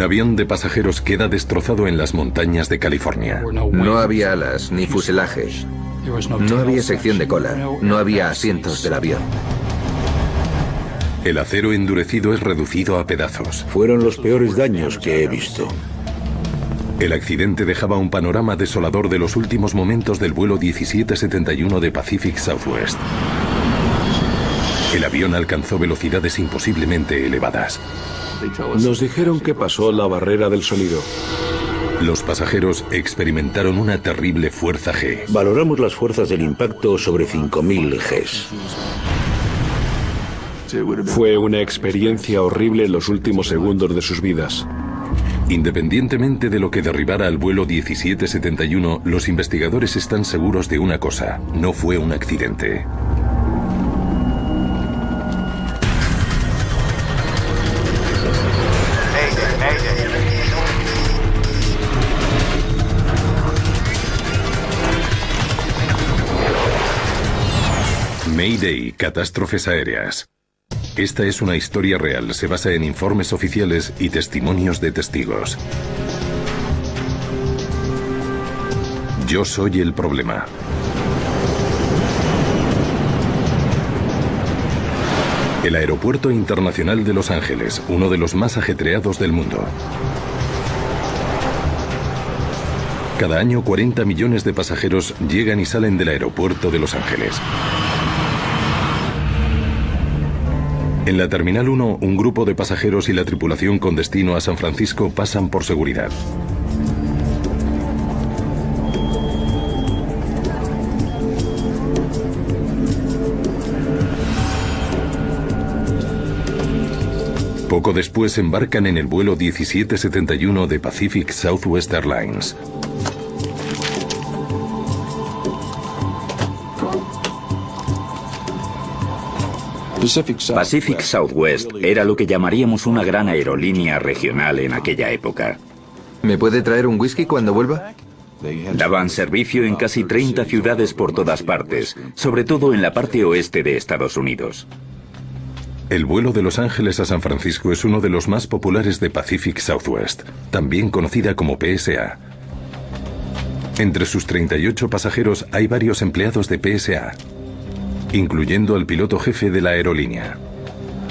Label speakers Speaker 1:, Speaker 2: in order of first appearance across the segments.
Speaker 1: avión de pasajeros queda destrozado en las montañas de California.
Speaker 2: No había alas ni fuselaje. No había sección de cola. No había asientos del avión.
Speaker 1: El acero endurecido es reducido a pedazos.
Speaker 3: Fueron los peores daños que he visto.
Speaker 1: El accidente dejaba un panorama desolador de los últimos momentos del vuelo 1771 de Pacific Southwest. El avión alcanzó velocidades imposiblemente elevadas.
Speaker 3: Nos dijeron que pasó la barrera del sonido.
Speaker 1: Los pasajeros experimentaron una terrible fuerza G.
Speaker 3: Valoramos las fuerzas del impacto sobre 5000 Gs.
Speaker 4: Fue una experiencia horrible en los últimos segundos de sus vidas.
Speaker 1: Independientemente de lo que derribara al vuelo 1771, los investigadores están seguros de una cosa: no fue un accidente. Mayday, catástrofes aéreas. Esta es una historia real, se basa en informes oficiales y testimonios de testigos. Yo soy el problema. El Aeropuerto Internacional de Los Ángeles, uno de los más ajetreados del mundo. Cada año 40 millones de pasajeros llegan y salen del aeropuerto de Los Ángeles. En la Terminal 1, un grupo de pasajeros y la tripulación con destino a San Francisco pasan por seguridad. Poco después embarcan en el vuelo 1771 de Pacific Southwest Airlines.
Speaker 5: Pacific Southwest era lo que llamaríamos una gran aerolínea regional en aquella época.
Speaker 2: ¿Me puede traer un whisky cuando vuelva?
Speaker 5: Daban servicio en casi 30 ciudades por todas partes, sobre todo en la parte oeste de Estados Unidos.
Speaker 1: El vuelo de Los Ángeles a San Francisco es uno de los más populares de Pacific Southwest, también conocida como PSA. Entre sus 38 pasajeros hay varios empleados de PSA, incluyendo al piloto jefe de la aerolínea.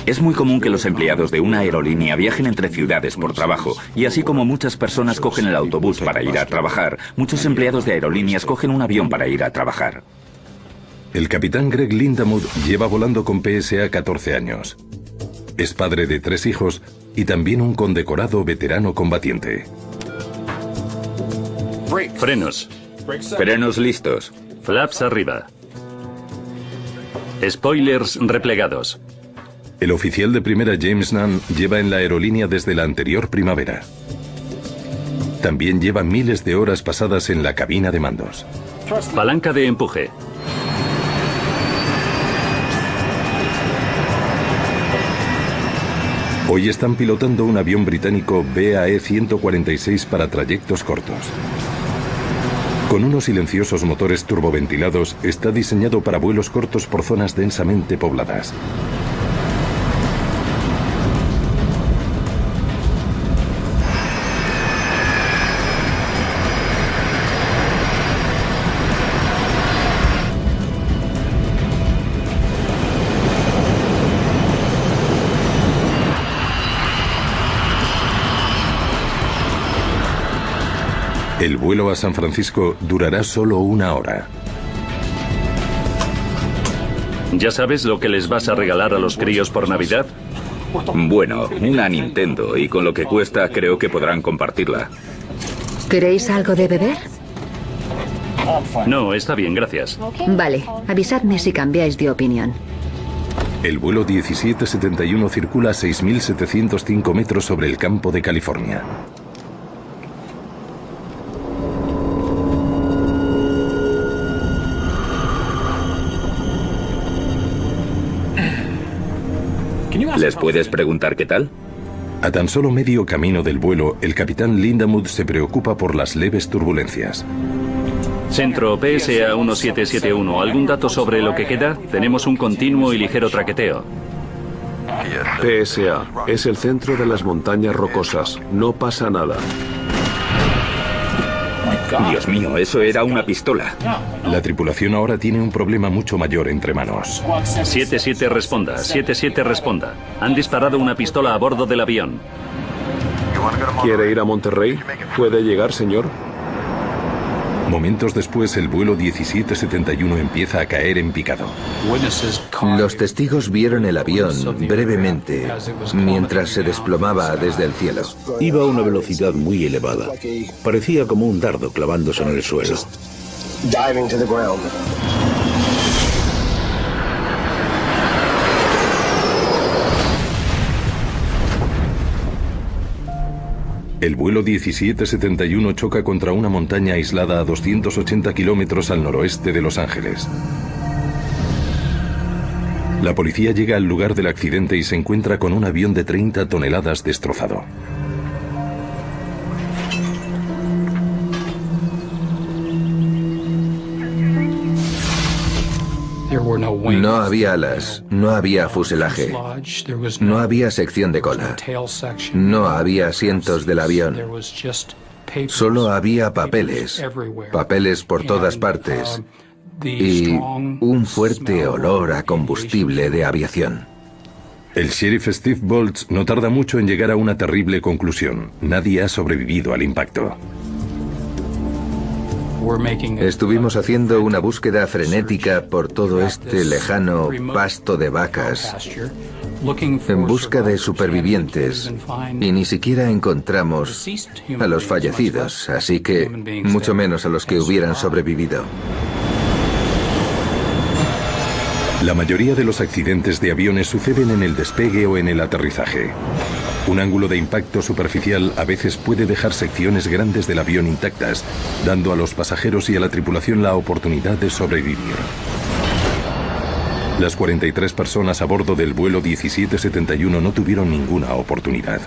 Speaker 5: Es muy común que los empleados de una aerolínea viajen entre ciudades por trabajo, y así como muchas personas cogen el autobús para ir a trabajar, muchos empleados de aerolíneas cogen un avión para ir a trabajar.
Speaker 1: El capitán Greg Lindamood lleva volando con PSA 14 años. Es padre de 3 hijos y también un condecorado veterano combatiente.
Speaker 6: Frenos.
Speaker 5: Frenos listos.
Speaker 6: Flaps arriba. Spoilers replegados.
Speaker 1: El oficial de primera James Nunn lleva en la aerolínea desde la anterior primavera. También lleva miles de horas pasadas en la cabina de mandos.
Speaker 6: Palanca de empuje.
Speaker 1: Hoy están pilotando un avión británico BAe 146 para trayectos cortos. Con unos silenciosos motores turboventilados, está diseñado para vuelos cortos por zonas densamente pobladas. El vuelo a San Francisco durará solo 1 hora.
Speaker 6: ¿Ya sabes lo que les vas a regalar a los críos por Navidad?
Speaker 5: Bueno, una Nintendo, y con lo que cuesta creo que podrán compartirla.
Speaker 7: ¿Queréis algo de beber?
Speaker 6: No, está bien, gracias.
Speaker 7: Vale, avisadme si cambiáis de opinión.
Speaker 1: El vuelo 1771 circula a 6.705 metros sobre el campo de California.
Speaker 5: ¿Les puedes preguntar qué tal?
Speaker 1: A tan solo medio camino del vuelo, el capitán Lindamood se preocupa por las leves turbulencias.
Speaker 6: Centro PSA 1771. ¿Algún dato sobre lo que queda? Tenemos un continuo y ligero traqueteo.
Speaker 4: PSA, es el centro de las montañas rocosas. No pasa nada.
Speaker 5: Dios mío, eso era una pistola.
Speaker 1: La tripulación ahora tiene un problema mucho mayor entre manos.
Speaker 6: 7-7 responda, 7-7 responda. Han disparado una pistola a bordo del avión.
Speaker 4: ¿Quiere ir a Monterrey? ¿Puede llegar, señor?
Speaker 1: Momentos después, el vuelo 1771 empieza a caer en picado.
Speaker 2: Los testigos vieron el avión brevemente mientras se desplomaba desde el cielo.
Speaker 3: Iba a una velocidad muy elevada. Parecía como un dardo clavándose en el suelo.
Speaker 1: El vuelo 1771 choca contra una montaña aislada a 280 kilómetros al noroeste de Los Ángeles. La policía llega al lugar del accidente y se encuentra con un avión de 30 toneladas destrozado.
Speaker 2: No había alas, no había fuselaje, no había sección de cola, no había asientos del avión. Solo había papeles, papeles por todas partes y un fuerte olor a combustible de aviación.
Speaker 1: El sheriff Steve Boltz no tarda mucho en llegar a una terrible conclusión. Nadie ha sobrevivido al impacto.
Speaker 2: Estuvimos haciendo una búsqueda frenética por todo este lejano pasto de vacas, en busca de supervivientes, y ni siquiera encontramos a los fallecidos, así que mucho menos a los que hubieran sobrevivido.
Speaker 1: La mayoría de los accidentes de aviones suceden en el despegue o en el aterrizaje. Un ángulo de impacto superficial a veces puede dejar secciones grandes del avión intactas, dando a los pasajeros y a la tripulación la oportunidad de sobrevivir. Las 43 personas a bordo del vuelo 1771 no tuvieron ninguna oportunidad.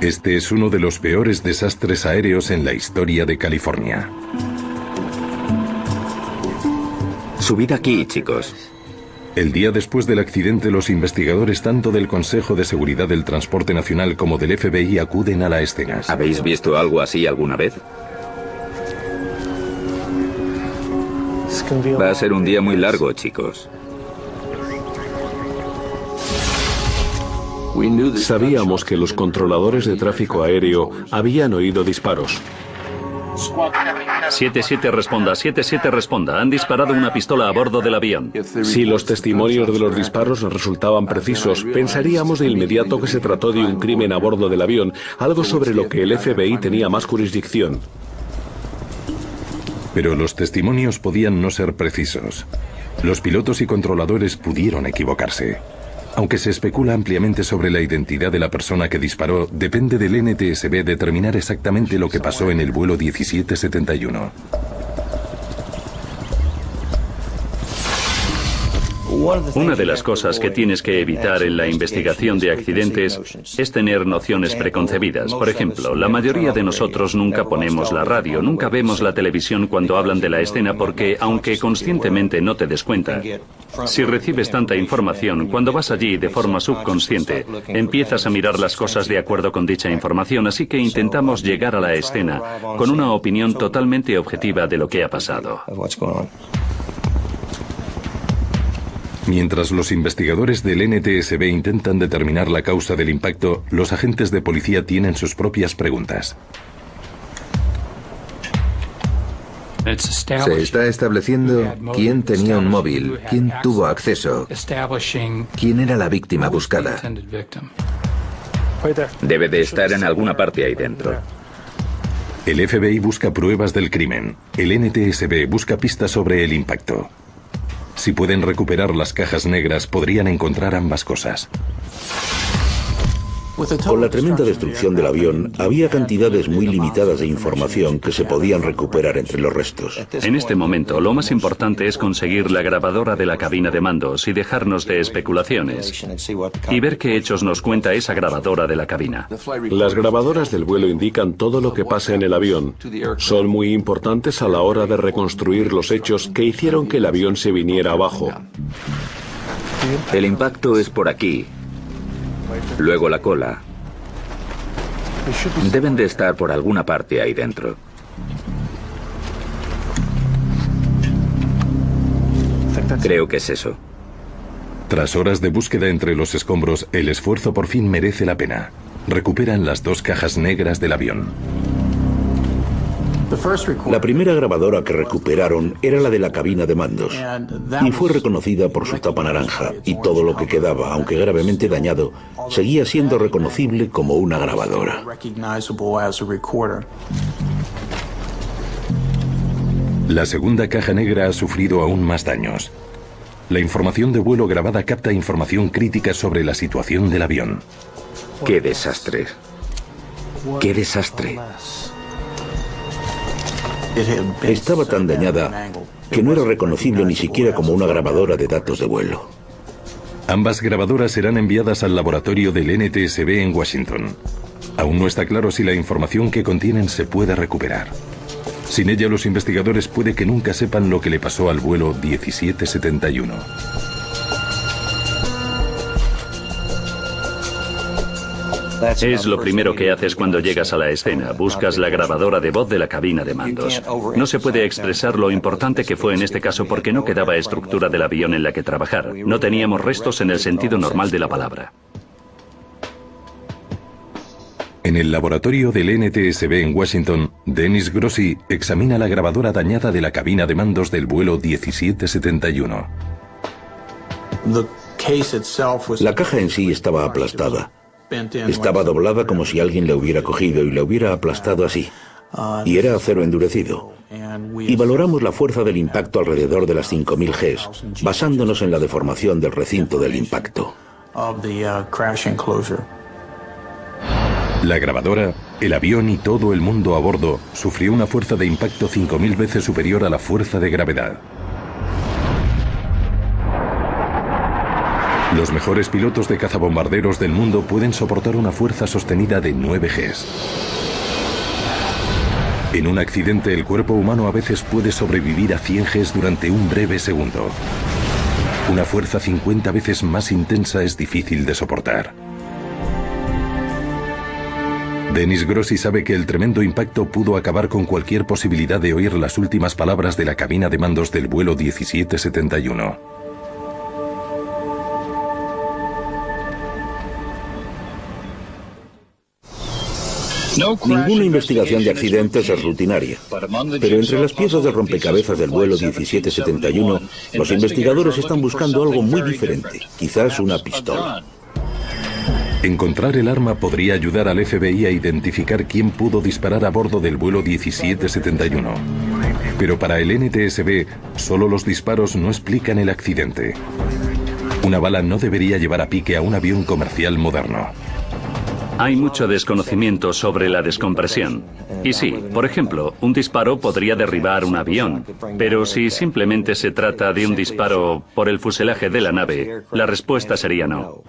Speaker 1: Este es uno de los peores desastres aéreos en la historia de California.
Speaker 5: Subid aquí, chicos.
Speaker 1: El día después del accidente, los investigadores tanto del Consejo de Seguridad del Transporte Nacional como del FBI acuden a la escena.
Speaker 5: ¿Habéis visto algo así alguna vez? Va a ser un día muy largo, chicos.
Speaker 4: Sabíamos que los controladores de tráfico aéreo habían oído disparos.
Speaker 6: 7-7 responda, 7-7 responda. Han disparado una pistola a bordo del avión.
Speaker 4: Si los testimonios de los disparos nos resultaban precisos, pensaríamos de inmediato que se trató de un crimen a bordo del avión, algo sobre lo que el FBI tenía más jurisdicción.
Speaker 1: Pero los testimonios podían no ser precisos. Los pilotos y controladores pudieron equivocarse. Aunque se especula ampliamente sobre la identidad de la persona que disparó, depende del NTSB determinar exactamente lo que pasó en el vuelo 1771.
Speaker 6: Una de las cosas que tienes que evitar en la investigación de accidentes es tener nociones preconcebidas. Por ejemplo, la mayoría de nosotros nunca ponemos la radio, nunca vemos la televisión cuando hablan de la escena porque, aunque conscientemente no te des cuenta, si recibes tanta información, cuando vas allí de forma subconsciente, empiezas a mirar las cosas de acuerdo con dicha información, así que intentamos llegar a la escena con una opinión totalmente objetiva de lo que ha pasado.
Speaker 1: Mientras los investigadores del NTSB intentan determinar la causa del impacto, los agentes de policía tienen sus propias preguntas.
Speaker 2: Se está estableciendo quién tenía un móvil, quién tuvo acceso, quién era la víctima buscada.
Speaker 5: Debe de estar en alguna parte ahí dentro.
Speaker 1: El FBI busca pruebas del crimen. El NTSB busca pistas sobre el impacto. Si pueden recuperar las cajas negras, podrían encontrar ambas cosas.
Speaker 3: Con la tremenda destrucción del avión, había cantidades muy limitadas de información que se podían recuperar entre los restos.
Speaker 6: En este momento, lo más importante es conseguir la grabadora de la cabina de mandos y dejarnos de especulaciones y ver qué hechos nos cuenta esa grabadora de la cabina.
Speaker 4: Las grabadoras del vuelo indican todo lo que pasa en el avión. Son muy importantes a la hora de reconstruir los hechos que hicieron que el avión se viniera abajo.
Speaker 5: El impacto es por aquí. Luego la cola. Deben de estar por alguna parte ahí dentro. Creo que es eso.
Speaker 1: Tras horas de búsqueda entre los escombros, el esfuerzo por fin merece la pena. Recuperan las dos cajas negras del avión.
Speaker 3: La primera grabadora que recuperaron era la de la cabina de mandos y fue reconocida por su tapa naranja, y todo lo que quedaba, aunque gravemente dañado, seguía siendo reconocible como una grabadora.
Speaker 1: La segunda caja negra ha sufrido aún más daños. La información de vuelo grabada capta información crítica sobre la situación del avión.
Speaker 5: ¡Qué desastre! ¡Qué desastre!
Speaker 3: Estaba tan dañada que no era reconocible ni siquiera como una grabadora de datos de vuelo.
Speaker 1: Ambas grabadoras serán enviadas al laboratorio del NTSB en Washington. Aún no está claro si la información que contienen se puede recuperar. Sin ella, los investigadores puede que nunca sepan lo que le pasó al vuelo 1771.
Speaker 6: Es lo primero que haces cuando llegas a la escena. Buscas la grabadora de voz de la cabina de mandos. No se puede expresar lo importante que fue en este caso porque no quedaba estructura del avión en la que trabajar. No teníamos restos en el sentido normal de la palabra.
Speaker 1: En el laboratorio del NTSB en Washington, Dennis Grossi examina la grabadora dañada de la cabina de mandos del vuelo 1771.
Speaker 3: La caja en sí estaba aplastada. Estaba doblada como si alguien la hubiera cogido y la hubiera aplastado así. Y era acero endurecido. Y valoramos la fuerza del impacto alrededor de las 5000 Gs, basándonos en la deformación del recinto del impacto.
Speaker 1: La grabadora, el avión y todo el mundo a bordo sufrió una fuerza de impacto 5000 veces superior a la fuerza de gravedad. Los mejores pilotos de cazabombarderos del mundo pueden soportar una fuerza sostenida de 9 Gs. En un accidente, el cuerpo humano a veces puede sobrevivir a 100 Gs durante un breve segundo. Una fuerza 50 veces más intensa es difícil de soportar. Dennis Grossi sabe que el tremendo impacto pudo acabar con cualquier posibilidad de oír las últimas palabras de la cabina de mandos del vuelo 1771.
Speaker 3: Ninguna investigación de accidentes es rutinaria, pero entre las piezas del rompecabezas del vuelo 1771, los investigadores están buscando algo muy diferente, quizás una pistola.
Speaker 1: Encontrar el arma podría ayudar al FBI a identificar quién pudo disparar a bordo del vuelo 1771. Pero para el NTSB, solo los disparos no explican el accidente. Una bala no debería llevar a pique a un avión comercial moderno.
Speaker 6: Hay mucho desconocimiento sobre la descompresión. Y sí, por ejemplo, un disparo podría derribar un avión, pero si simplemente se trata de un disparo por el fuselaje de la nave, la respuesta sería no.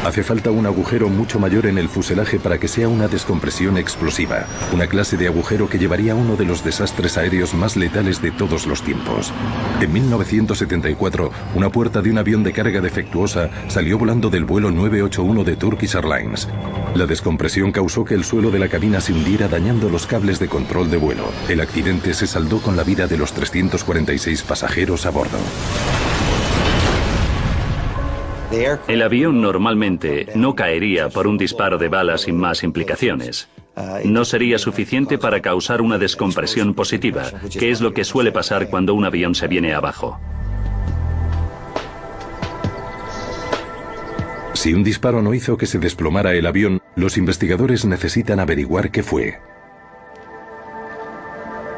Speaker 1: Hace falta un agujero mucho mayor en el fuselaje para que sea una descompresión explosiva, una clase de agujero que llevaría a uno de los desastres aéreos más letales de todos los tiempos. En 1974, una puerta de un avión de carga defectuosa salió volando del vuelo 981 de Turkish Airlines. La descompresión causó que el suelo de la cabina se hundiera, dañando los cables de control de vuelo. El accidente se saldó con la vida de los 346 pasajeros a bordo.
Speaker 6: El avión normalmente no caería por un disparo de bala sin más implicaciones. No sería suficiente para causar una descompresión positiva, que es lo que suele pasar cuando un avión se viene abajo.
Speaker 1: Si un disparo no hizo que se desplomara el avión, los investigadores necesitan averiguar qué fue.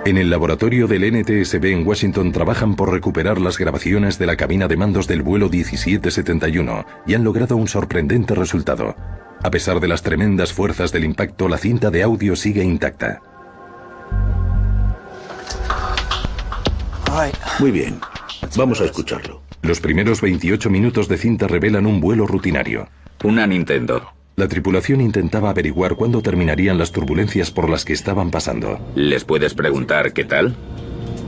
Speaker 1: En el laboratorio del NTSB en Washington trabajan por recuperar las grabaciones de la cabina de mandos del vuelo 1771 y han logrado un sorprendente resultado. A pesar de las tremendas fuerzas del impacto, la cinta de audio sigue intacta.
Speaker 3: Muy bien, vamos a escucharlo.
Speaker 1: Los primeros 28 minutos de cinta revelan un vuelo rutinario.
Speaker 5: Una Nintendo.
Speaker 1: La tripulación intentaba averiguar cuándo terminarían las turbulencias por las que estaban pasando.
Speaker 5: ¿Les puedes preguntar qué tal?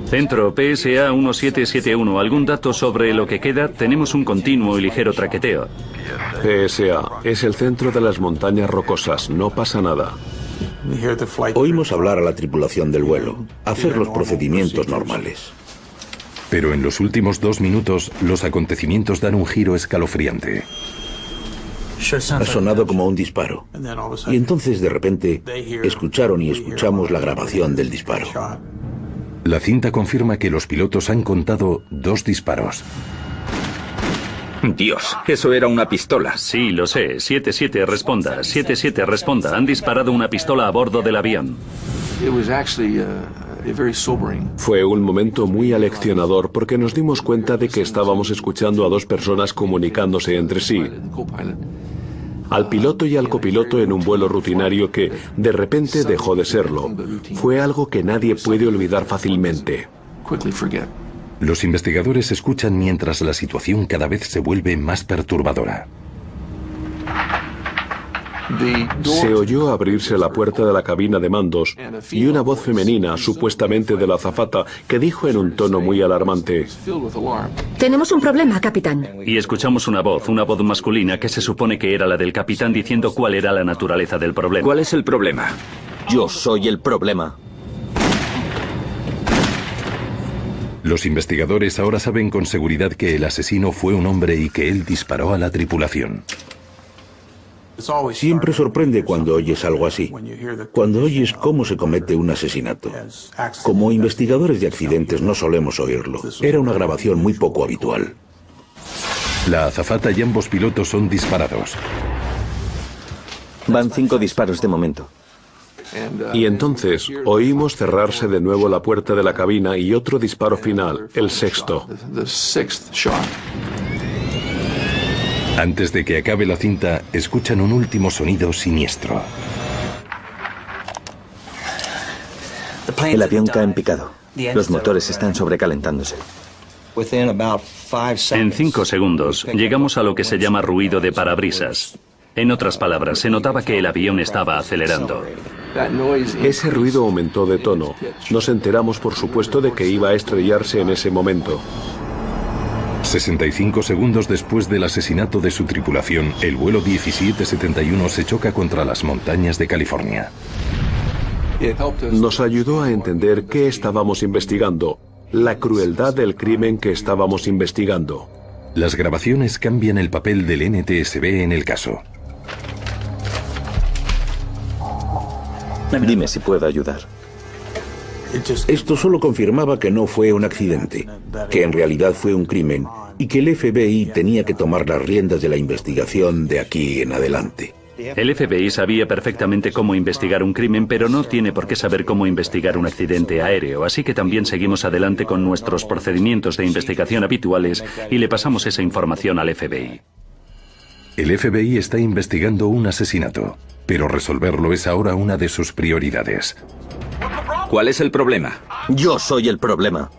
Speaker 6: Centro PSA 1771. ¿Algún dato sobre lo que queda? Tenemos un continuo y ligero traqueteo.
Speaker 4: PSA, es el centro de las montañas rocosas. No pasa nada.
Speaker 3: Oímos hablar a la tripulación del vuelo, hacer los procedimientos normales.
Speaker 1: Pero en los últimos 2 minutos, los acontecimientos dan un giro escalofriante.
Speaker 3: Ha sonado como un disparo. Y entonces, de repente, escucharon y escuchamos la grabación del disparo.
Speaker 1: La cinta confirma que los pilotos han contado 2 disparos.
Speaker 5: Dios, eso era una pistola.
Speaker 6: Sí, lo sé. 77, responda. 77, responda. Han disparado una pistola a bordo del avión.
Speaker 4: Fue un momento muy aleccionador porque nos dimos cuenta de que estábamos escuchando a 2 personas comunicándose entre sí. Al piloto y al copiloto en un vuelo rutinario que, de repente, dejó de serlo. Fue algo que nadie puede olvidar fácilmente.
Speaker 1: Los investigadores escuchan mientras la situación cada vez se vuelve más perturbadora.
Speaker 4: Se oyó abrirse la puerta de la cabina de mandos y una voz femenina, supuestamente de la azafata, que dijo en un tono muy alarmante:
Speaker 7: Tenemos un problema, capitán.
Speaker 6: Y escuchamos una voz masculina que se supone que era la del capitán diciendo cuál era la naturaleza del problema.
Speaker 5: ¿Cuál es el problema?
Speaker 8: Yo soy el problema.
Speaker 1: Los investigadores ahora saben con seguridad que el asesino fue un hombre y que él disparó a la tripulación.
Speaker 3: Siempre sorprende cuando oyes algo así, cuando oyes cómo se comete un asesinato. Como investigadores de accidentes no solemos oírlo. Era una grabación muy poco habitual.
Speaker 1: La azafata y ambos pilotos son disparados.
Speaker 8: Van 5 disparos de momento.
Speaker 4: Y entonces oímos cerrarse de nuevo la puerta de la cabina y otro disparo final, el 6º.
Speaker 1: Antes de que acabe la cinta, escuchan un último sonido siniestro.
Speaker 8: El avión cae en picado. Los motores están sobrecalentándose.
Speaker 6: En 5 segundos llegamos a lo que se llama ruido de parabrisas. En otras palabras, se notaba que el avión estaba acelerando.
Speaker 4: Ese ruido aumentó de tono. Nos enteramos, por supuesto, de que iba a estrellarse en ese momento.
Speaker 1: 65 segundos después del asesinato de su tripulación, el vuelo 1771 se choca contra las montañas de California.
Speaker 4: Nos ayudó a entender qué estábamos investigando, la crueldad del crimen que estábamos investigando.
Speaker 1: Las grabaciones cambian el papel del NTSB en el caso.
Speaker 8: Dime si puedo ayudar.
Speaker 3: Esto solo confirmaba que no fue un accidente, que en realidad fue un crimen y que el FBI tenía que tomar las riendas de la investigación de aquí en adelante.
Speaker 6: El FBI sabía perfectamente cómo investigar un crimen, pero no tiene por qué saber cómo investigar un accidente aéreo, así que también seguimos adelante con nuestros procedimientos de investigación habituales y le pasamos esa información al FBI.
Speaker 1: El FBI está investigando un asesinato, pero resolverlo es ahora una de sus prioridades.
Speaker 5: ¿Cuál es el problema?
Speaker 8: Yo soy el problema.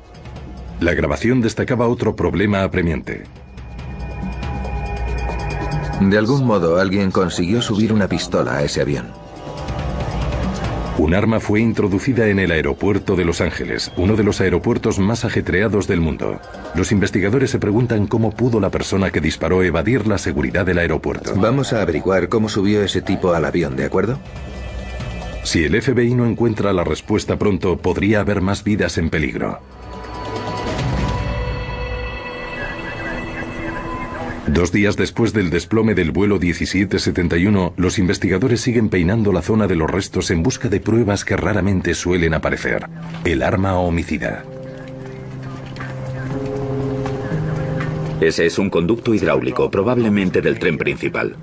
Speaker 1: La grabación destacaba otro problema apremiante.
Speaker 2: De algún modo, alguien consiguió subir una pistola a ese avión.
Speaker 1: Un arma fue introducida en el aeropuerto de Los Ángeles, uno de los aeropuertos más ajetreados del mundo. Los investigadores se preguntan cómo pudo la persona que disparó evadir la seguridad del aeropuerto.
Speaker 2: Vamos a averiguar cómo subió ese tipo al avión, ¿de acuerdo?
Speaker 1: Si el FBI no encuentra la respuesta pronto, podría haber más vidas en peligro. 2 días después del desplome del vuelo 1771, los investigadores siguen peinando la zona de los restos en busca de pruebas que raramente suelen aparecer: el arma homicida.
Speaker 5: Ese es un conducto hidráulico, probablemente del tren principal.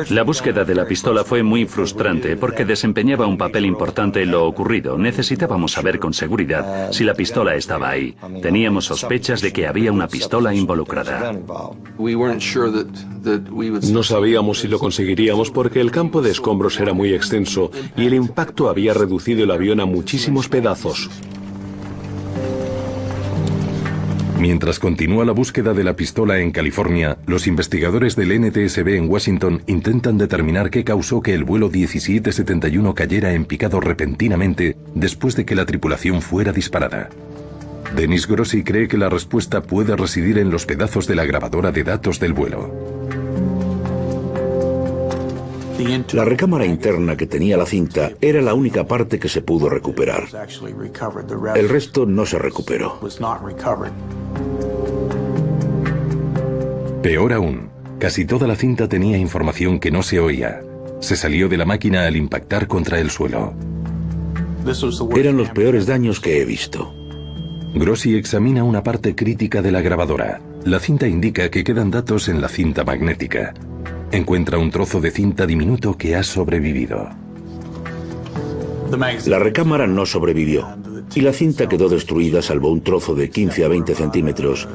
Speaker 6: La búsqueda de la pistola fue muy frustrante porque desempeñaba un papel importante en lo ocurrido. Necesitábamos saber con seguridad si la pistola estaba ahí. Teníamos sospechas de que había una pistola involucrada.
Speaker 4: No sabíamos si lo conseguiríamos porque el campo de escombros era muy extenso y el impacto había reducido el avión a muchísimos pedazos.
Speaker 1: Mientras continúa la búsqueda de la pistola en California, los investigadores del NTSB en Washington intentan determinar qué causó que el vuelo 1771 cayera en picado repentinamente después de que la tripulación fuera disparada. Dennis Grossi cree que la respuesta puede residir en los pedazos de la grabadora de datos del vuelo.
Speaker 3: La recámara interna que tenía la cinta era la única parte que se pudo recuperar. El resto no se recuperó.
Speaker 1: Peor aún, casi toda la cinta tenía información que no se oía. Se salió de la máquina al impactar contra el suelo.
Speaker 3: Eran los peores daños que he visto.
Speaker 1: Grossi examina una parte crítica de la grabadora. La cinta indica que quedan datos en la cinta magnética. Encuentra un trozo de cinta diminuto que ha sobrevivido.
Speaker 3: La recámara no sobrevivió y la cinta quedó destruida salvo un trozo de 15 a 20 centímetros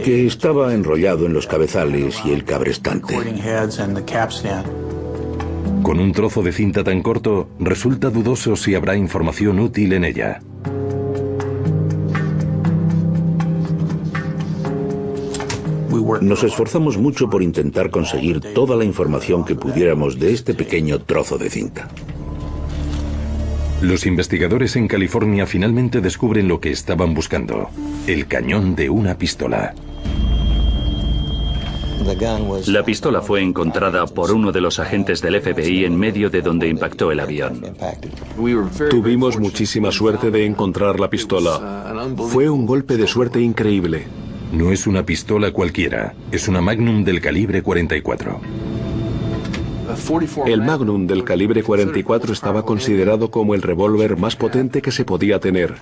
Speaker 3: que estaba enrollado en los cabezales y el cabrestante.
Speaker 1: Con un trozo de cinta tan corto, resulta dudoso si habrá información útil en ella.
Speaker 3: Nos esforzamos mucho por intentar conseguir toda la información que pudiéramos de este pequeño trozo de cinta.
Speaker 1: Los investigadores en California finalmente descubren lo que estaban buscando: el cañón de una pistola.
Speaker 6: La pistola fue encontrada por uno de los agentes del FBI en medio de donde impactó el avión.
Speaker 4: Tuvimos muchísima suerte de encontrar la pistola. Fue un golpe de suerte increíble.
Speaker 1: No es una pistola cualquiera, es una Magnum del calibre 44.
Speaker 4: El Magnum del calibre 44 estaba considerado como el revólver más potente que se podía tener.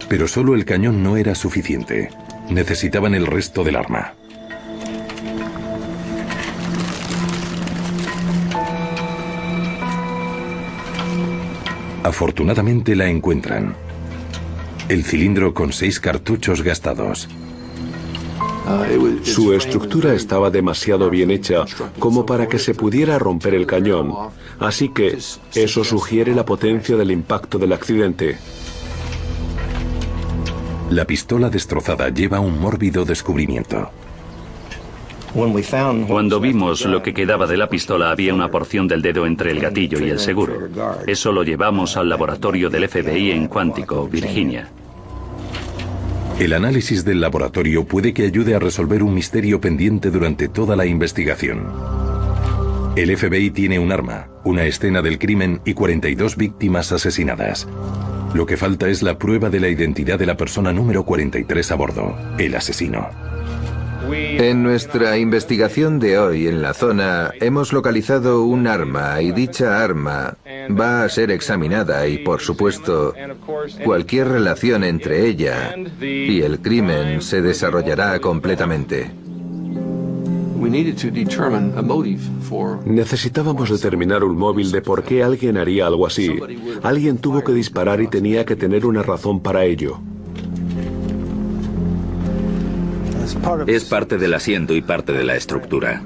Speaker 1: Pero solo el cañón no era suficiente. Necesitaban el resto del arma. Afortunadamente la encuentran. El cilindro con 6 cartuchos gastados.
Speaker 4: Su estructura estaba demasiado bien hecha como para que se pudiera romper el cañón, así que eso sugiere la potencia del impacto del accidente.
Speaker 1: La pistola destrozada lleva un mórbido descubrimiento.
Speaker 6: Cuando vimos lo que quedaba de la pistola, había una porción del dedo entre el gatillo y el seguro. Eso lo llevamos al laboratorio del FBI en Quantico, Virginia.
Speaker 1: El análisis del laboratorio puede que ayude a resolver un misterio pendiente durante toda la investigación. El FBI tiene un arma, una escena del crimen y 42 víctimas asesinadas. Lo que falta es la prueba de la identidad de la persona número 43 a bordo, el asesino.
Speaker 2: En nuestra investigación de hoy en la zona hemos localizado un arma y dicha arma va a ser examinada y, por supuesto, cualquier relación entre ella y el crimen se desarrollará completamente.
Speaker 4: Necesitábamos determinar un móvil de por qué alguien haría algo así. Alguien tuvo que disparar y tenía que tener una razón para ello.
Speaker 5: Es parte del asiento y parte de la estructura.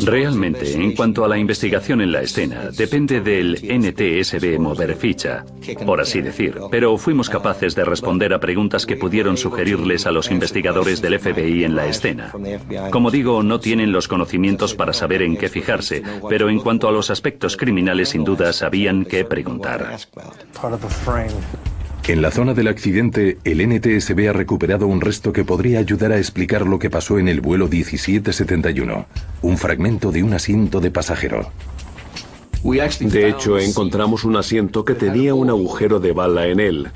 Speaker 6: Realmente, en cuanto a la investigación en la escena, depende del NTSB mover ficha, por así decir, pero fuimos capaces de responder a preguntas que pudieron sugerirles a los investigadores del FBI en la escena. Como digo, no tienen los conocimientos para saber en qué fijarse, pero en cuanto a los aspectos criminales, sin duda sabían qué preguntar.
Speaker 1: En la zona del accidente, el NTSB ha recuperado un resto que podría ayudar a explicar lo que pasó en el vuelo 1771, un fragmento de un asiento de pasajero.
Speaker 4: De hecho, encontramos un asiento que tenía un agujero de bala en él.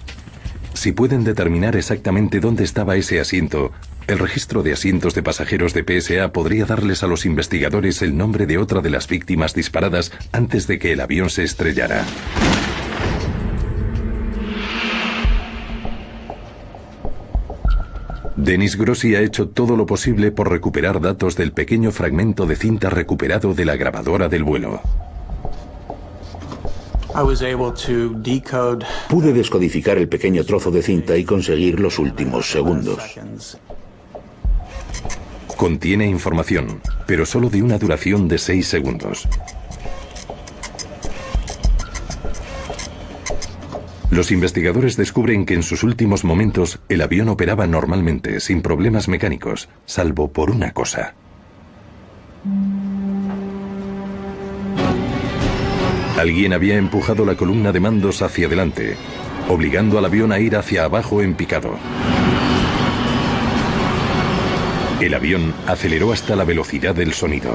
Speaker 1: Si pueden determinar exactamente dónde estaba ese asiento, el registro de asientos de pasajeros de PSA podría darles a los investigadores el nombre de otra de las víctimas disparadas antes de que el avión se estrellara. Dennis Grossi ha hecho todo lo posible por recuperar datos del pequeño fragmento de cinta recuperado de la grabadora del vuelo.
Speaker 3: Pude descodificar el pequeño trozo de cinta y conseguir los últimos segundos.
Speaker 1: Contiene información, pero solo de una duración de 6 segundos. Los investigadores descubren que en sus últimos momentos el avión operaba normalmente, sin problemas mecánicos, salvo por una cosa. Alguien había empujado la columna de mandos hacia adelante, obligando al avión a ir hacia abajo en picado. El avión aceleró hasta la velocidad del sonido.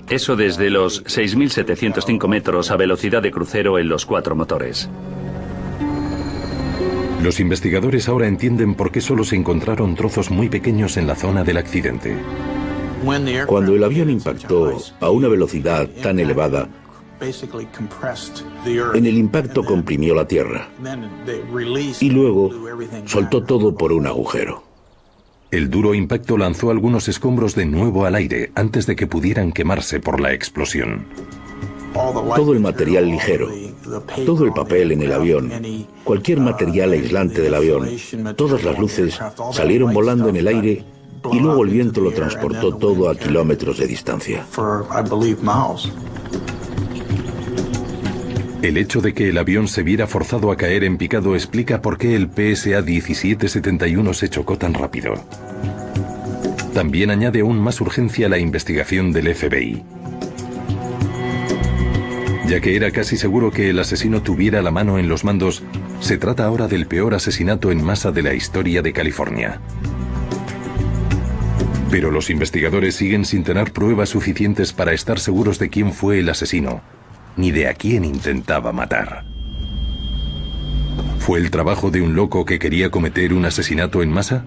Speaker 6: Eso desde los 6.705 metros a velocidad de crucero en los 4 motores.
Speaker 1: Los investigadores ahora entienden por qué solo se encontraron trozos muy pequeños en la zona del accidente.
Speaker 3: Cuando el avión impactó a una velocidad tan elevada, en el impacto comprimió la tierra y luego soltó todo por un agujero.
Speaker 1: El duro impacto lanzó algunos escombros de nuevo al aire antes de que pudieran quemarse por la explosión.
Speaker 3: Todo el material ligero, todo el papel en el avión, cualquier material aislante del avión, todas las luces salieron volando en el aire y luego el viento lo transportó todo a kilómetros de distancia.
Speaker 1: El hecho de que el avión se viera forzado a caer en picado explica por qué el PSA 1771 se chocó tan rápido. También añade aún más urgencia a la investigación del FBI, ya que era casi seguro que el asesino tuviera la mano en los mandos. Se trata ahora del peor asesinato en masa de la historia de California. Pero los investigadores siguen sin tener pruebas suficientes para estar seguros de quién fue el asesino, ni de a quién intentaba matar. ¿Fue el trabajo de un loco que quería cometer un asesinato en masa?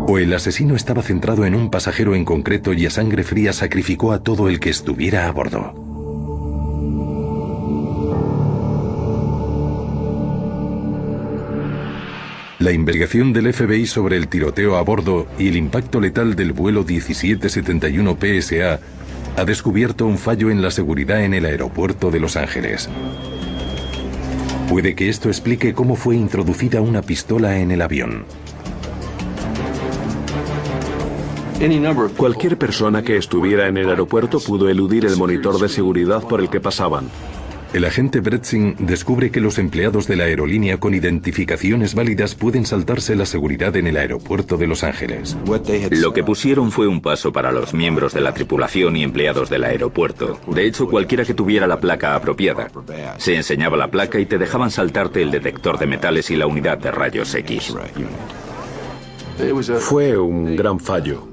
Speaker 1: ¿O el asesino estaba centrado en un pasajero en concreto y a sangre fría sacrificó a todo el que estuviera a bordo? La investigación del FBI sobre el tiroteo a bordo y el impacto letal del vuelo 1771 PSA ha descubierto un fallo en la seguridad en el aeropuerto de Los Ángeles. Puede que esto explique cómo fue introducida una pistola en el avión.
Speaker 4: Cualquier persona que estuviera en el aeropuerto pudo eludir el monitor de seguridad por el que pasaban.
Speaker 1: El agente Bretzing descubre que los empleados de la aerolínea con identificaciones válidas pueden saltarse la seguridad en el aeropuerto de Los Ángeles.
Speaker 5: Lo que pusieron fue un paso para los miembros de la tripulación y empleados del aeropuerto. De hecho, cualquiera que tuviera la placa apropiada. Se enseñaba la placa y te dejaban saltarte el detector de metales y la unidad de rayos X.
Speaker 4: Fue un gran fallo.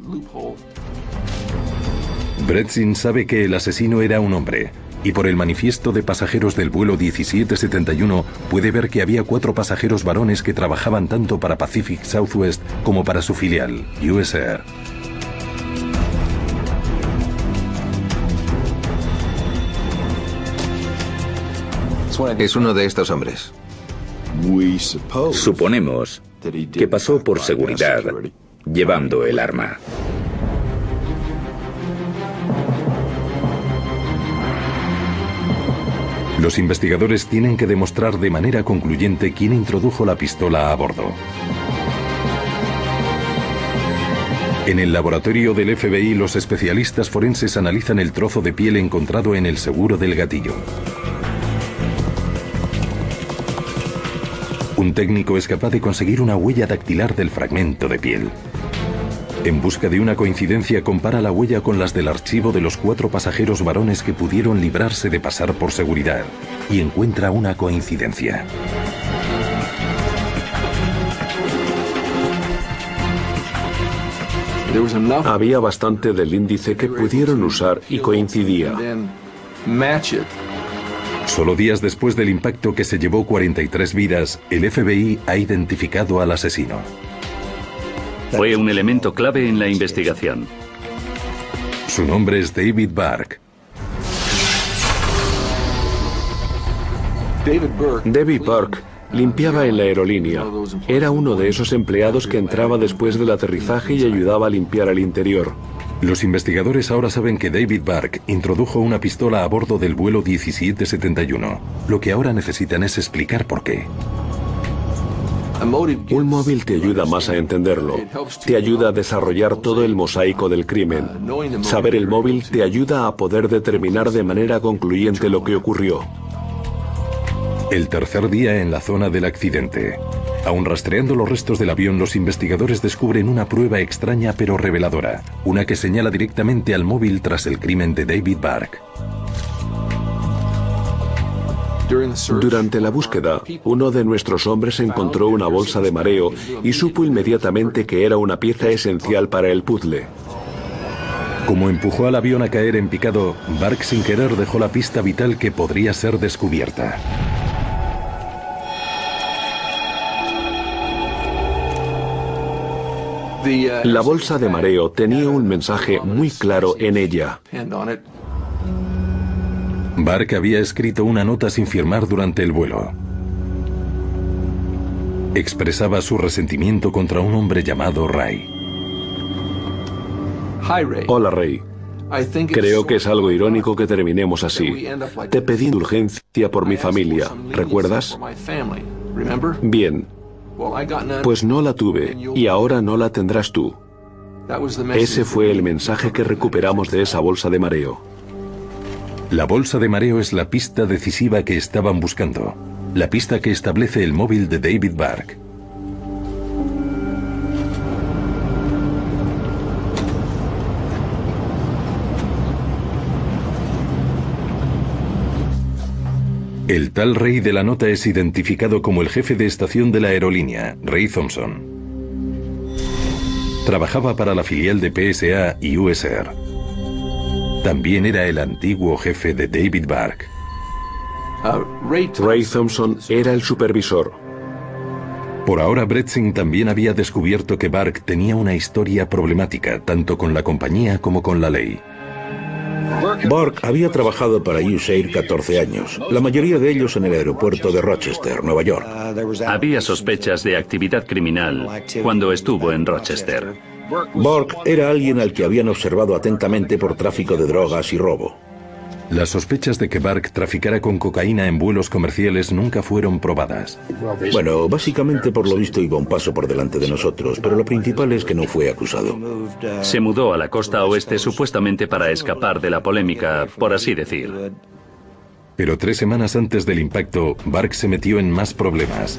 Speaker 1: Bretzing sabe que el asesino era un hombre, y por el manifiesto de pasajeros del vuelo 1771 puede ver que había 4 pasajeros varones que trabajaban tanto para Pacific Southwest como para su filial, US Air.
Speaker 2: Es uno de estos hombres.
Speaker 5: Suponemos que pasó por seguridad llevando el arma.
Speaker 1: Los investigadores tienen que demostrar de manera concluyente quién introdujo la pistola a bordo. En el laboratorio del FBI, los especialistas forenses analizan el trozo de piel encontrado en el seguro del gatillo. Un técnico es capaz de conseguir una huella dactilar del fragmento de piel. En busca de una coincidencia, compara la huella con las del archivo de los 4 pasajeros varones que pudieron librarse de pasar por seguridad, y encuentra una coincidencia.
Speaker 4: Había bastante del índice que pudieron usar y coincidía.
Speaker 1: Solo días después del impacto que se llevó 43 vidas, el FBI ha identificado al asesino.
Speaker 6: Fue un elemento clave en la investigación.
Speaker 1: Su nombre es David Burke.
Speaker 4: David Burke limpiaba en la aerolínea. Era uno de esos empleados que entraba después del aterrizaje y ayudaba a limpiar el interior.
Speaker 1: Los investigadores ahora saben que David Burke introdujo una pistola a bordo del vuelo 1771. Lo que ahora necesitan es explicar por qué.
Speaker 4: Un móvil te ayuda más a entenderlo. Te ayuda a desarrollar todo el mosaico del crimen. Saber el móvil te ayuda a poder determinar de manera concluyente lo que ocurrió.
Speaker 1: El tercer día en la zona del accidente. Aún rastreando los restos del avión, los investigadores descubren una prueba extraña pero reveladora. Una que señala directamente al móvil tras el crimen de David Burke.
Speaker 4: Durante la búsqueda, uno de nuestros hombres encontró una bolsa de mareo y supo inmediatamente que era una pieza esencial para el puzzle.
Speaker 1: Como empujó al avión a caer en picado, Bark sin querer dejó la pista vital que podría ser descubierta.
Speaker 4: La bolsa de mareo tenía un mensaje muy claro en ella.
Speaker 1: Bark había escrito una nota sin firmar durante el vuelo. Expresaba su resentimiento contra un hombre llamado Ray.
Speaker 4: Hola, Ray. Creo que es algo irónico que terminemos así. Te pedí indulgencia por mi familia, ¿recuerdas? Bien. Pues no la tuve y ahora no la tendrás tú. Ese fue el mensaje que recuperamos de esa bolsa de mareo.
Speaker 1: La bolsa de mareo es la pista decisiva que estaban buscando. La pista que establece el móvil de David Bark. El tal Ray de la nota es identificado como el jefe de estación de la aerolínea, Ray Thompson. Trabajaba para la filial de PSA y US Air. También era el antiguo jefe de David Bark.
Speaker 4: Ray Thompson era el supervisor.
Speaker 1: Por ahora, Bretzing también había descubierto que Bark tenía una historia problemática, tanto con la compañía como con la ley.
Speaker 3: Bark había trabajado para USAID 14 años, la mayoría de ellos en el aeropuerto de Rochester, Nueva York.
Speaker 6: Había sospechas de actividad criminal cuando estuvo en Rochester.
Speaker 3: Bark era alguien al que habían observado atentamente por tráfico de drogas y robo.
Speaker 1: Las sospechas de que Bark traficara con cocaína en vuelos comerciales nunca fueron probadas.
Speaker 3: Bueno, básicamente por lo visto iba un paso por delante de nosotros, pero lo principal es que no fue acusado.
Speaker 6: Se mudó a la costa oeste supuestamente para escapar de la polémica, por así decir.
Speaker 1: Pero 3 semanas antes del impacto, Bark se metió en más problemas.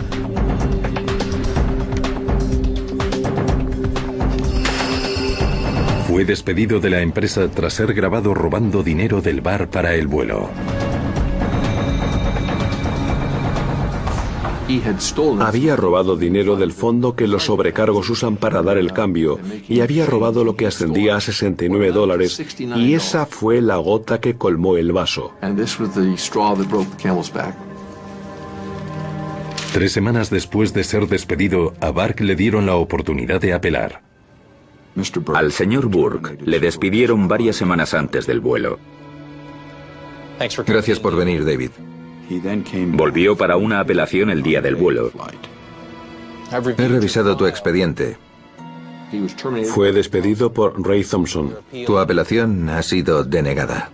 Speaker 1: Fue despedido de la empresa tras ser grabado robando dinero del bar para el vuelo.
Speaker 4: Había robado dinero del fondo que los sobrecargos usan para dar el cambio y había robado lo que ascendía a $69 y esa fue la gota que colmó el vaso.
Speaker 1: 3 semanas después de ser despedido, a Bark le dieron la oportunidad de apelar.
Speaker 5: Al señor Burke le despidieron varias semanas antes del vuelo.
Speaker 2: Gracias por venir, David.
Speaker 5: Volvió para una apelación el día del vuelo.
Speaker 2: He revisado tu expediente.
Speaker 4: Fue despedido por Ray Thompson.
Speaker 2: Tu apelación ha sido denegada.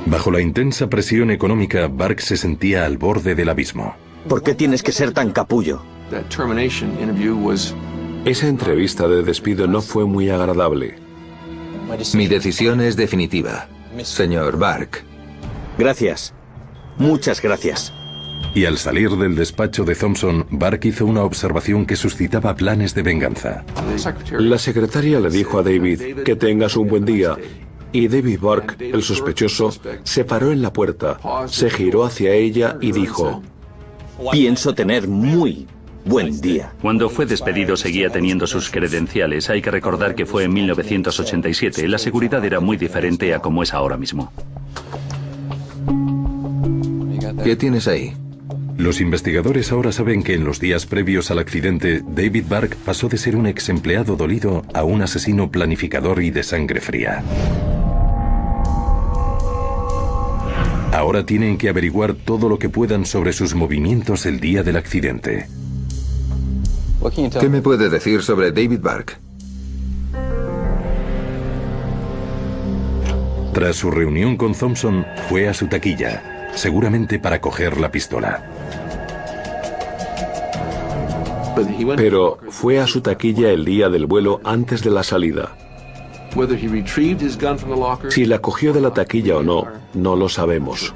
Speaker 1: Bajo la intensa presión económica, Bark se sentía al borde del abismo.
Speaker 9: ¿Por qué tienes que ser tan capullo?
Speaker 4: Esa entrevista de despido no fue muy agradable.
Speaker 2: Mi decisión es definitiva, señor Bark.
Speaker 9: Gracias. Muchas gracias.
Speaker 1: Y al salir del despacho de Thompson, Bark hizo una observación que suscitaba planes de venganza.
Speaker 4: La secretaria le dijo a David que tengas un buen día y David Bark, el sospechoso, se paró en la puerta, se giró hacia ella y dijo:
Speaker 9: Pienso tener muy buen día.
Speaker 6: Cuando fue despedido seguía teniendo sus credenciales. Hay que recordar que fue en 1987. La seguridad era muy diferente a como es ahora mismo.
Speaker 2: ¿Qué tienes ahí?
Speaker 1: Los investigadores ahora saben que en los días previos al accidente, David Bark pasó de ser un ex empleado dolido a un asesino planificador y de sangre fría. Ahora tienen que averiguar todo lo que puedan sobre sus movimientos el día del accidente.
Speaker 2: ¿Qué me puede decir sobre David Bark?
Speaker 1: Tras su reunión con Thompson, fue a su taquilla, seguramente para coger la pistola.
Speaker 4: Pero fue a su taquilla el día del vuelo antes de la salida. Si la cogió de la taquilla o no, no lo sabemos.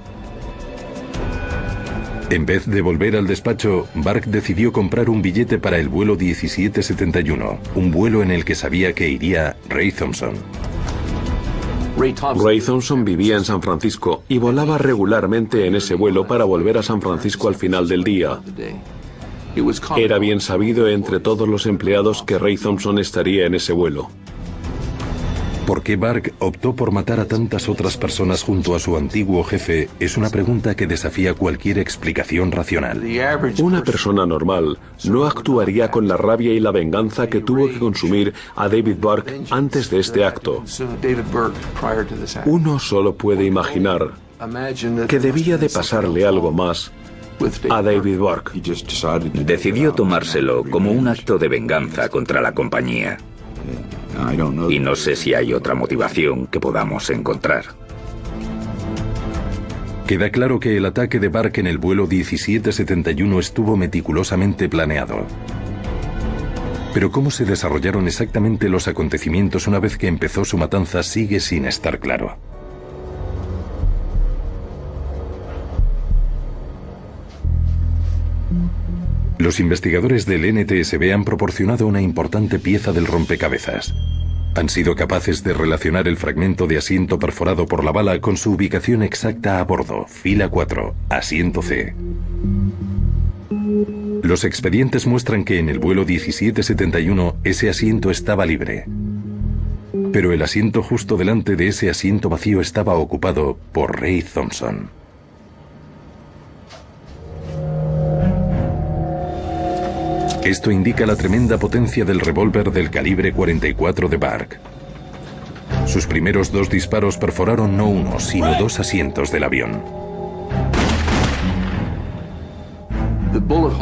Speaker 1: En vez de volver al despacho, Bark decidió comprar un billete para el vuelo 1771, un vuelo en el que sabía que iría Ray Thompson.
Speaker 4: Ray Thompson vivía en San Francisco y volaba regularmente en ese vuelo para volver a San Francisco al final del día. Era bien sabido entre todos los empleados que Ray Thompson estaría en ese vuelo.
Speaker 1: ¿Por qué Burke optó por matar a tantas otras personas junto a su antiguo jefe? Es una pregunta que desafía cualquier explicación racional.
Speaker 4: Una persona normal no actuaría con la rabia y la venganza que tuvo que consumir a David Burke antes de este acto. Uno solo puede imaginar que debía de pasarle algo más a David Burke.
Speaker 5: Decidió tomárselo como un acto de venganza contra la compañía. Y no sé si hay otra motivación que podamos encontrar.
Speaker 1: Queda claro que el ataque de Burke en el vuelo 1771 estuvo meticulosamente planeado. Pero cómo se desarrollaron exactamente los acontecimientos una vez que empezó su matanza sigue sin estar claro. Los investigadores del NTSB han proporcionado una importante pieza del rompecabezas. Han sido capaces de relacionar el fragmento de asiento perforado por la bala con su ubicación exacta a bordo, fila 4, asiento C. Los expedientes muestran que en el vuelo 1771 ese asiento estaba libre. Pero el asiento justo delante de ese asiento vacío estaba ocupado por Ray Thompson. Esto indica la tremenda potencia del revólver del calibre 44 de Burke. Sus primeros 2 disparos perforaron no uno, sino 2 asientos del avión.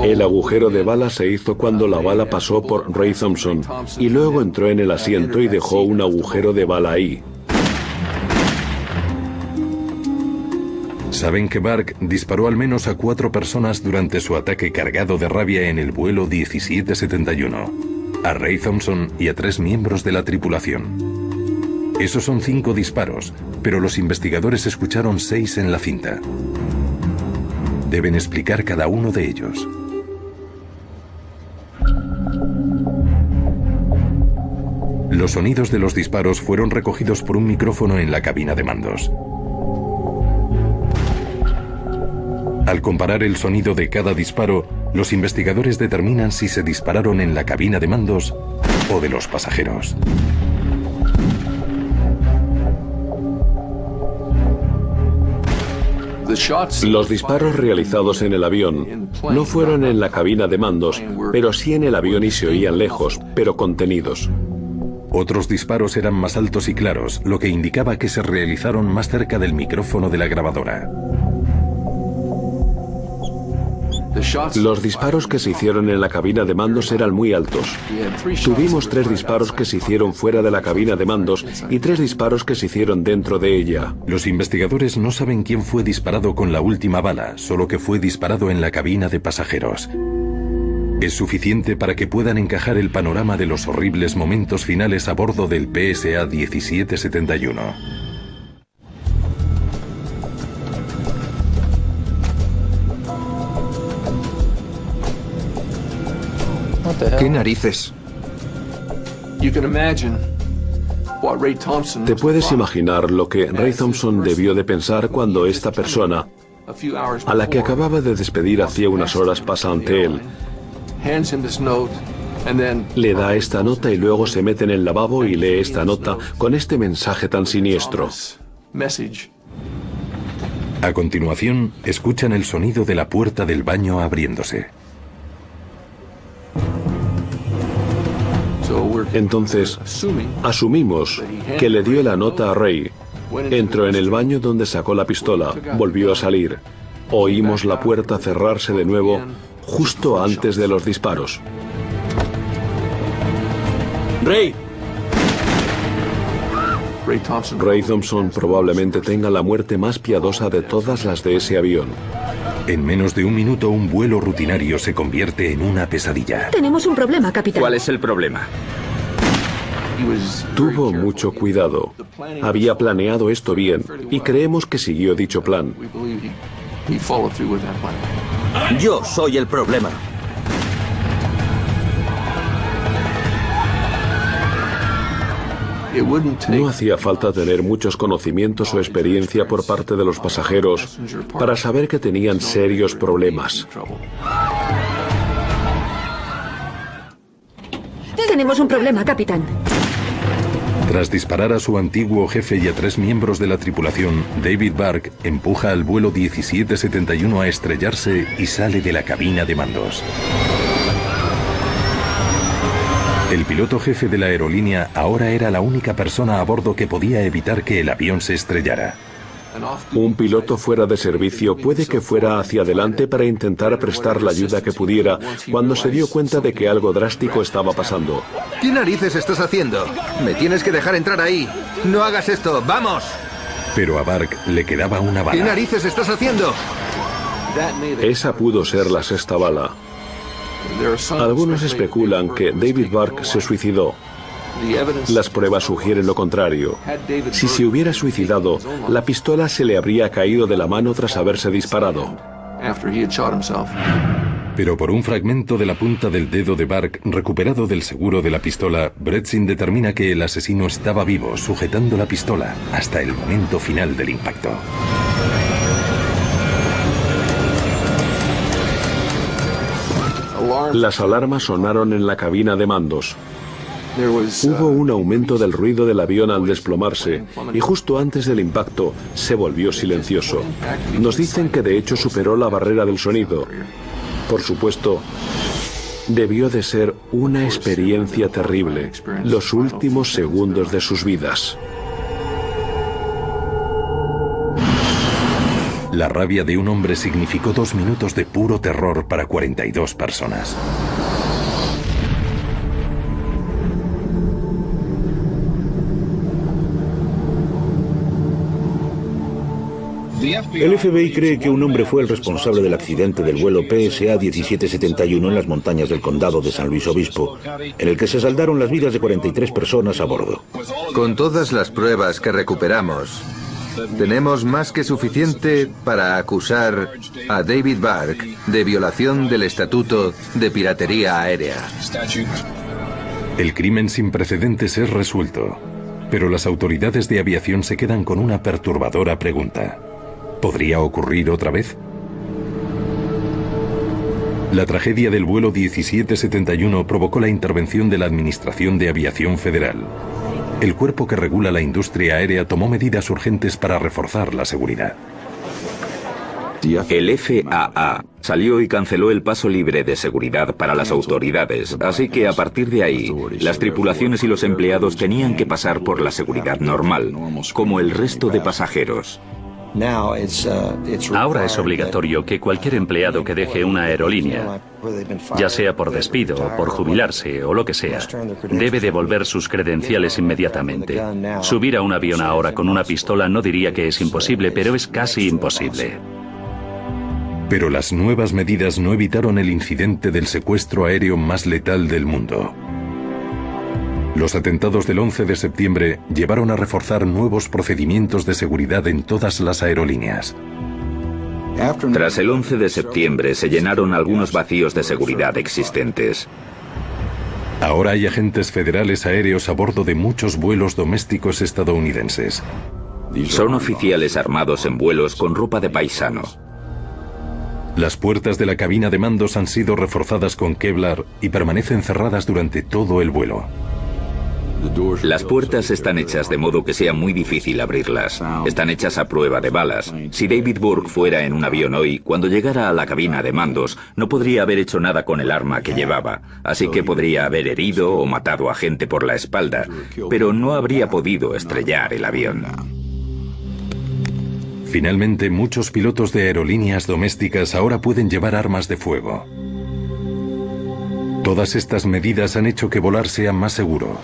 Speaker 4: El agujero de bala se hizo cuando la bala pasó por Ray Thompson y luego entró en el asiento y dejó un agujero de bala ahí.
Speaker 1: Saben que Burke disparó al menos a 4 personas durante su ataque cargado de rabia en el vuelo 1771, a Ray Thompson y a 3 miembros de la tripulación. Esos son 5 disparos, pero los investigadores escucharon 6 en la cinta. Deben explicar cada uno de ellos. Los sonidos de los disparos fueron recogidos por un micrófono en la cabina de mandos. Al comparar el sonido de cada disparo, los investigadores determinan si se dispararon en la cabina de mandos o de los pasajeros.
Speaker 4: Los disparos realizados en el avión no fueron en la cabina de mandos, pero sí en el avión y se oían lejos, pero contenidos.
Speaker 1: Otros disparos eran más altos y claros, lo que indicaba que se realizaron más cerca del micrófono de la grabadora.
Speaker 4: Los disparos que se hicieron en la cabina de mandos eran muy altos. Tuvimos 3 disparos que se hicieron fuera de la cabina de mandos y 3 disparos que se hicieron dentro de ella.
Speaker 1: Los investigadores no saben quién fue disparado con la última bala, solo que fue disparado en la cabina de pasajeros. Es suficiente para que puedan encajar el panorama de los horribles momentos finales a bordo del PSA 1771.
Speaker 2: ¿Qué narices?
Speaker 4: ¿Te puedes imaginar lo que Ray Thompson debió de pensar cuando esta persona, a la que acababa de despedir hacía unas horas, pasa ante él? Le da esta nota y luego se mete en el lavabo y lee esta nota con este mensaje tan siniestro.
Speaker 1: A continuación, escuchan el sonido de la puerta del baño abriéndose.
Speaker 4: Entonces, asumimos que le dio la nota a Ray. Entró en el baño donde sacó la pistola, volvió a salir. Oímos la puerta cerrarse de nuevo justo antes de los disparos.
Speaker 9: ¡Ray!
Speaker 4: Ray Thompson probablemente tenga la muerte más piadosa de todas las de ese avión.
Speaker 1: En menos de un minuto, un vuelo rutinario se convierte en una pesadilla.
Speaker 7: Tenemos un problema, capitán.
Speaker 5: ¿Cuál es el problema?
Speaker 4: Tuvo mucho cuidado. Había planeado esto bien y creemos que siguió dicho plan.
Speaker 9: Yo soy el problema.
Speaker 4: No hacía falta tener muchos conocimientos o experiencia por parte de los pasajeros para saber que tenían serios problemas.
Speaker 7: Tenemos un problema, capitán.
Speaker 1: Tras disparar a su antiguo jefe y a 3 miembros de la tripulación, David Burke empuja al vuelo 1771 a estrellarse y sale de la cabina de mandos. El piloto jefe de la aerolínea ahora era la única persona a bordo que podía evitar que el avión se estrellara.
Speaker 4: Un piloto fuera de servicio puede que fuera hacia adelante para intentar prestar la ayuda que pudiera cuando se dio cuenta de que algo drástico estaba pasando.
Speaker 2: ¿Qué narices estás haciendo? Me tienes que dejar entrar ahí. No hagas esto, ¡vamos!
Speaker 1: Pero a Burke le quedaba una bala.
Speaker 2: ¿Qué narices estás haciendo?
Speaker 4: Esa pudo ser la 6ª bala. Algunos especulan que David Burke se suicidó. Las pruebas sugieren lo contrario. Si se hubiera suicidado, la pistola se le habría caído de la mano tras haberse disparado.
Speaker 1: Pero por un fragmento de la punta del dedo de Burke recuperado del seguro de la pistola, Bretsin determina que el asesino estaba vivo, sujetando la pistola, hasta el momento final del impacto.
Speaker 4: Las alarmas sonaron en la cabina de mandos. Hubo un aumento del ruido del avión al desplomarse y justo antes del impacto se volvió silencioso. Nos dicen que de hecho superó la barrera del sonido. Por supuesto, debió de ser una experiencia terrible, los últimos segundos de sus vidas.
Speaker 1: La rabia de un hombre significó 2 minutos de puro terror para 42 personas.
Speaker 3: El FBI cree que un hombre fue el responsable del accidente del vuelo PSA 1771 en las montañas del condado de San Luis Obispo, en el que se saldaron las vidas de 43 personas a bordo.
Speaker 2: Con todas las pruebas que recuperamos, tenemos más que suficiente para acusar a David Burke de violación del Estatuto de Piratería Aérea.
Speaker 1: El crimen sin precedentes es resuelto, pero las autoridades de aviación se quedan con una perturbadora pregunta. ¿Podría ocurrir otra vez? La tragedia del vuelo 1771 provocó la intervención de la Administración de Aviación Federal. El cuerpo que regula la industria aérea tomó medidas urgentes para reforzar la seguridad.
Speaker 5: El FAA salió y canceló el paso libre de seguridad para las autoridades, así que a partir de ahí, las tripulaciones y los empleados tenían que pasar por la seguridad normal, como el resto de pasajeros.
Speaker 6: Ahora es obligatorio que cualquier empleado que deje una aerolínea, ya sea por despido, por jubilarse o lo que sea, debe devolver sus credenciales inmediatamente. Subir a un avión ahora con una pistola no diría que es imposible, pero es casi imposible.
Speaker 1: Pero las nuevas medidas no evitaron el incidente del secuestro aéreo más letal del mundo. Los atentados del 11 de septiembre llevaron a reforzar nuevos procedimientos de seguridad en todas las aerolíneas.
Speaker 5: Tras el 11 de septiembre se llenaron algunos vacíos de seguridad existentes.
Speaker 1: Ahora hay agentes federales aéreos a bordo de muchos vuelos domésticos estadounidenses.
Speaker 5: Son oficiales armados en vuelos con ropa de paisano.
Speaker 1: Las puertas de la cabina de mandos han sido reforzadas con Kevlar y permanecen cerradas durante todo el vuelo.
Speaker 5: Las puertas están hechas de modo que sea muy difícil abrirlas. Están hechas a prueba de balas. Si David Burke fuera en un avión hoy, cuando llegara a la cabina de mandos, no podría haber hecho nada con el arma que llevaba. Así que podría haber herido o matado a gente por la espalda, pero no habría podido estrellar el avión.
Speaker 1: Finalmente, muchos pilotos de aerolíneas domésticas ahora pueden llevar armas de fuego. Todas estas medidas han hecho que volar sea más seguro.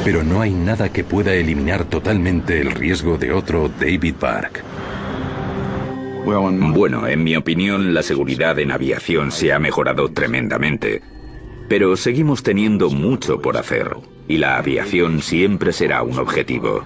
Speaker 1: Pero no hay nada que pueda eliminar totalmente el riesgo de otro David Burke.
Speaker 5: Bueno, en mi opinión, la seguridad en aviación se ha mejorado tremendamente. Pero seguimos teniendo mucho por hacer, y la aviación siempre será un objetivo.